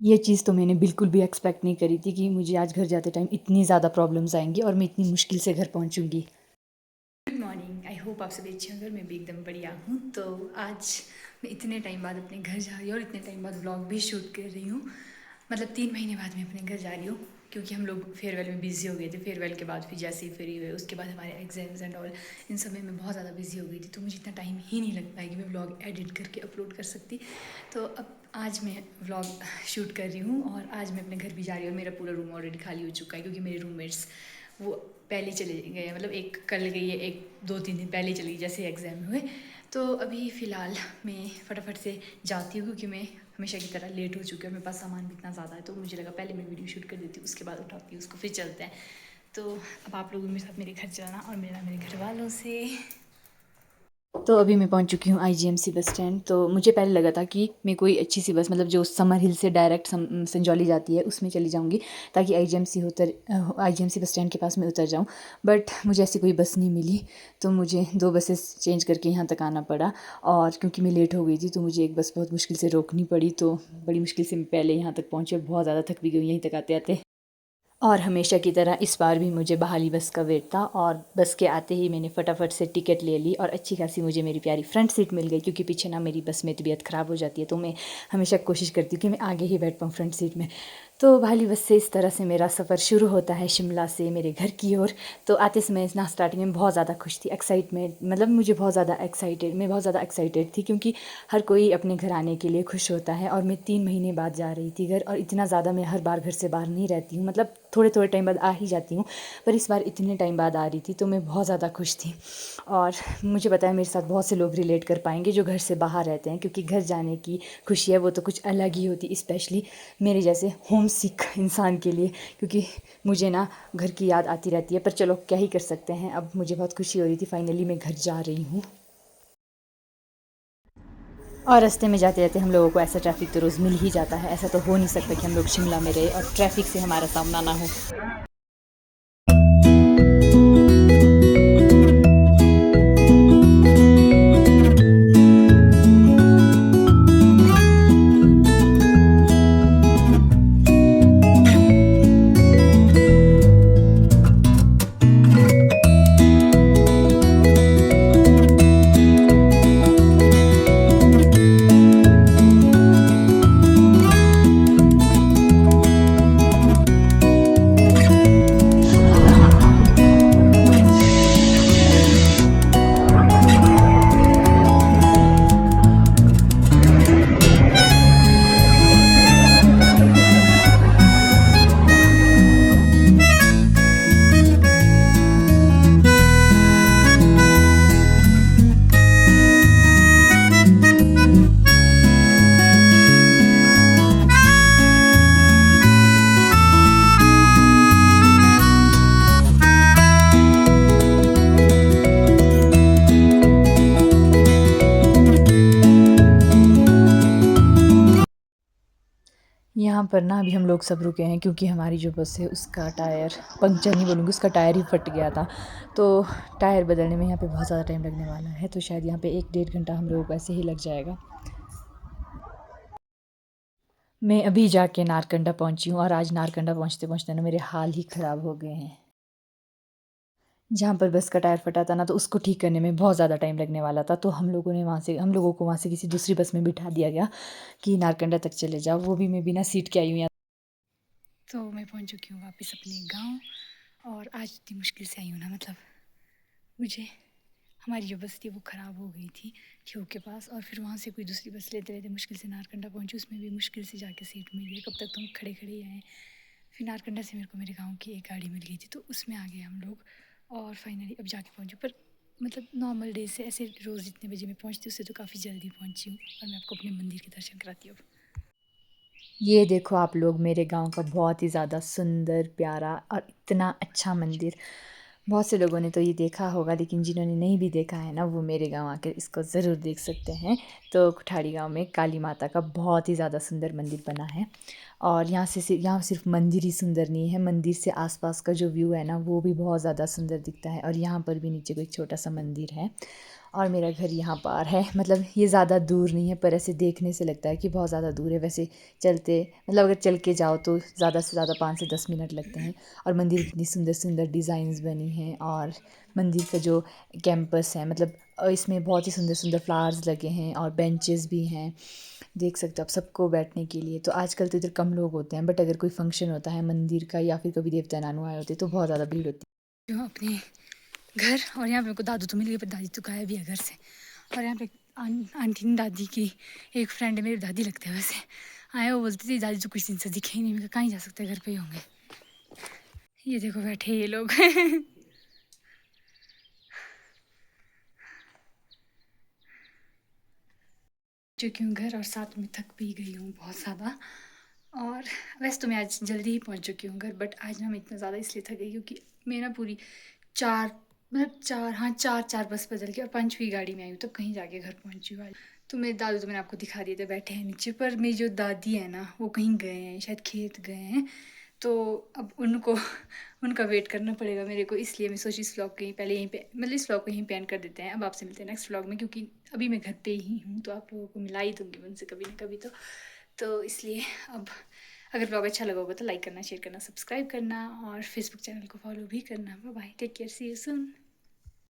ये चीज़ तो मैंने बिल्कुल भी एक्सपेक्ट नहीं करी थी कि मुझे आज घर जाते टाइम इतनी ज़्यादा प्रॉब्लम्स आएंगी और मैं इतनी मुश्किल से घर पहुंचूंगी। गुड मॉर्निंग, आई होप आप सभी अच्छे होंगे। मैं भी एकदम बढ़िया हूँ। तो आज मैं इतने टाइम बाद अपने घर जा रही हूँ और इतने टाइम बाद व्लॉग भी शूट कर रही हूँ। मतलब 3 महीने बाद मैं अपने घर जा रही हूँ, क्योंकि हम लोग फेयरवेल में बिज़ी हो गए थे। फेयरवेल के बाद फिर जैसे ही फ्री हुए उसके बाद हमारे एग्जाम्स एंड ऑल, इन सब में मैं बहुत ज़्यादा बिज़ी हो गई थी, तो मुझे इतना टाइम ही नहीं लग पाया कि मैं व्लॉग एडिट करके अपलोड कर सकती। तो अब आज मैं व्लॉग शूट कर रही हूँ और आज मैं अपने घर भी जा रही हूँ। मेरा पूरा रूम ऑलरेडी खाली हो चुका है, क्योंकि मेरे रूममेट्स वो पहले चले गए, मतलब एक कल गई है, एक 2-3 दिन पहले चली गई जैसे एग्ज़ाम हुए। तो अभी फ़िलहाल मैं फटाफट से जाती हूँ, क्योंकि मैं हमेशा की तरह लेट हो चुकी हूँ। मेरे पास सामान भी इतना ज़्यादा है, तो मुझे लगा पहले मैं वीडियो शूट कर देती हूँ, उसके बाद उठाती हूँ उसको, फिर चलते हैं। तो अब आप लोग मेरे साथ मेरे घर चलना और मिलना मेरे घर वालों से। तो अभी मैं पहुंच चुकी हूँ आईजीएमसी बस स्टैंड। तो मुझे पहले लगा था कि मैं कोई अच्छी सी बस, मतलब जो समर हिल से डायरेक्ट संजौली जाती है, उसमें चली जाऊँगी, ताकि आईजीएमसी बस स्टैंड के पास मैं उतर जाऊँ। बट मुझे ऐसी कोई बस नहीं मिली, तो मुझे 2 बसेस चेंज करके यहाँ तक आना पड़ा। और क्योंकि मैं लेट हो गई थी, तो मुझे एक बस बहुत मुश्किल से रोकनी पड़ी। तो बड़ी मुश्किल से मैं पहले यहाँ तक पहुँची और बहुत ज़्यादा थक भी गई यहीं तक आते आते। और हमेशा की तरह इस बार भी मुझे बहाली बस का वेट था, और बस के आते ही मैंने फटाफट से टिकट ले ली और अच्छी खासी मुझे मेरी प्यारी फ्रंट सीट मिल गई, क्योंकि पीछे ना मेरी बस में तबीयत ख़राब हो जाती है, तो मैं हमेशा कोशिश करती हूँ कि मैं आगे ही बैठ पाऊँ फ्रंट सीट में। तो बहाली बस से इस तरह से मेरा सफ़र शुरू होता है शिमला से मेरे घर की ओर। तो आते समय ना स्टार्टिंग में बहुत ज़्यादा खुश थी, एक्साइटमेंट, मतलब मैं बहुत ज़्यादा एक्साइटेड थी, क्योंकि हर कोई अपने घर आने के लिए खुश होता है। और मैं 3 महीने बाद जा रही थी घर, और इतना ज़्यादा मैं हर बार घर से बाहर नहीं रहती हूँ, मतलब थोड़े थोड़े टाइम बाद आ ही जाती हूँ, पर इस बार इतने टाइम बाद आ रही थी, तो मैं बहुत ज़्यादा खुश थी। और मुझे पता है मेरे साथ बहुत से लोग रिलेट कर पाएंगे जो घर से बाहर रहते हैं, क्योंकि घर जाने की खुशी है वो तो कुछ अलग ही होती, स्पेशली मेरे जैसे होम सिक इंसान के लिए, क्योंकि मुझे ना घर की याद आती रहती है। पर चलो क्या ही कर सकते हैं, अब मुझे बहुत खुशी हो रही थी, फाइनली मैं घर जा रही हूँ। और रास्ते में जाते जाते हम लोगों को ऐसा ट्रैफिक तो रोज़ मिल ही जाता है, ऐसा तो हो नहीं सकता कि हम लोग शिमला में रहे और ट्रैफिक से हमारा सामना ना हो। यहाँ पर ना अभी हम लोग सब रुके हैं, क्योंकि हमारी जो बस है उसका टायर, पंक्चर नहीं बोलूँगी, उसका टायर ही फट गया था। तो टायर बदलने में यहाँ पे बहुत ज़्यादा टाइम लगने वाला है, तो शायद यहाँ पे 1-1.5 घंटा हम लोगों को ऐसे ही लग जाएगा। मैं अभी जाके नारकंडा पहुँची हूँ, और आज नारकंडा पहुँचते पहुँचते ना मेरे हाल ही ख़राब हो गए हैं। जहाँ पर बस का टायर फटा था ना, तो उसको ठीक करने में बहुत ज़्यादा टाइम लगने वाला था, तो हम लोगों को वहाँ से किसी दूसरी बस में बिठा दिया गया कि नारकंडा तक चले जाओ, वो भी मैं बिना सीट के आई हूँ यहाँ। तो मैं पहुँच चुकी हूँ वापस अपने गाँव, और आज इतनी मुश्किल से आई हूँ ना, मतलब मुझे हमारी जो बस थी वो ख़राब हो गई थी ठियोग के पास, और फिर वहाँ से कोई दूसरी बस लेते लेते मुश्किल से नारकंडा पहुँची, उसमें भी मुश्किल से जाके सीट मिली है, कब तक तो हम खड़े खड़े ही आए। फिर नारकंडा से मेरे को मेरे गांव की एक गाड़ी मिल गई थी, तो उसमें आ गए हम लोग, और फाइनली अब जाके पहुँचू। पर मतलब नॉर्मल डे से ऐसे रोज़ जितने बजे मैं पहुँचती हूँ उससे तो काफ़ी जल्दी पहुँची हूँ, और मैं आपको अपने मंदिर के दर्शन कराती हूँ। ये देखो आप लोग, मेरे गांव का बहुत ही ज़्यादा सुंदर, प्यारा और इतना अच्छा मंदिर। बहुत से लोगों ने तो ये देखा होगा, लेकिन जिन्होंने नहीं भी देखा है ना, वो मेरे गांव आकर इसको ज़रूर देख सकते हैं। तो कुठाड़ी गांव में काली माता का बहुत ही ज़्यादा सुंदर मंदिर बना है। और यहाँ सिर्फ मंदिर ही सुंदर नहीं है, मंदिर से आसपास का जो व्यू है ना, वो भी बहुत ज़्यादा सुंदर दिखता है। और यहाँ पर भी नीचे कोई छोटा सा मंदिर है, और मेरा घर यहाँ पार है। मतलब ये ज़्यादा दूर नहीं है, पर ऐसे देखने से लगता है कि बहुत ज़्यादा दूर है। वैसे चलते मतलब अगर चल के जाओ तो ज़्यादा से ज़्यादा 5 से 10 मिनट लगते हैं। और मंदिर कितनी सुंदर सुंदर डिज़ाइंस बनी हैं, और मंदिर का जो कैंपस है मतलब इसमें बहुत ही सुंदर सुंदर फ्लावर्स लगे हैं और बेंचेस भी हैं, देख सकते हो आप, सबको बैठने के लिए। तो आजकल तो इधर कम लोग होते हैं, बट अगर कोई फंक्शन होता है मंदिर का या फिर कभी देवता नानू आए होते तो बहुत ज़्यादा भीड़ होती है। जो अपने घर, और यहाँ पे मेरे को दादू तो मिल गई, पर दादी तो गायब भी है घर से। और यहाँ पे आंटी ने दादी की एक फ्रेंड है, मेरी दादी लगते हैं वैसे, आए वो बोलती थी दादी तो कुछ दिन से दिखे ही नहीं। मैं कहाँ ही जा सकते, घर पे ही होंगे। ये देखो बैठे ये लोग चुकी हूँ घर, और साथ में थक भी गई हूँ बहुत ज़्यादा। और वैसे तो मैं आज जल्दी ही पहुँच चुकी हूँ घर, बट आज ना मैं इतना ज़्यादा इसलिए थक गई क्योंकि मैं ना पूरी 4 मतलब 4 हाँ 4 बस बदल के और 5वीं गाड़ी में आई हूँ, तब कहीं जाके घर पहुँची हूँ आज। तो मेरे दादू तो मैंने आपको दिखा दिए थे बैठे हैं नीचे, पर मेरी जो दादी है ना वो कहीं गए हैं, शायद खेत गए हैं। तो अब उनको उनका वेट करना पड़ेगा मेरे को, इसलिए मैं सोची इस व्लॉग को यहीं पहले यहीं पे मतलब इस व्लॉग को यहीं पे एंड कर देते हैं। अब आपसे मिलते हैं नेक्स्ट व्लॉग में, क्योंकि अभी मैं घर पे ही हूँ तो आप लोगों को मिला ही दूँगी उनसे कभी ना कभी। तो इसलिए अब अगर व्लॉग अच्छा लगा होगा तो लाइक करना, शेयर करना, सब्सक्राइब करना, और फेसबुक चैनल को फॉलो भी करना। Bye bye, take care, see you soon.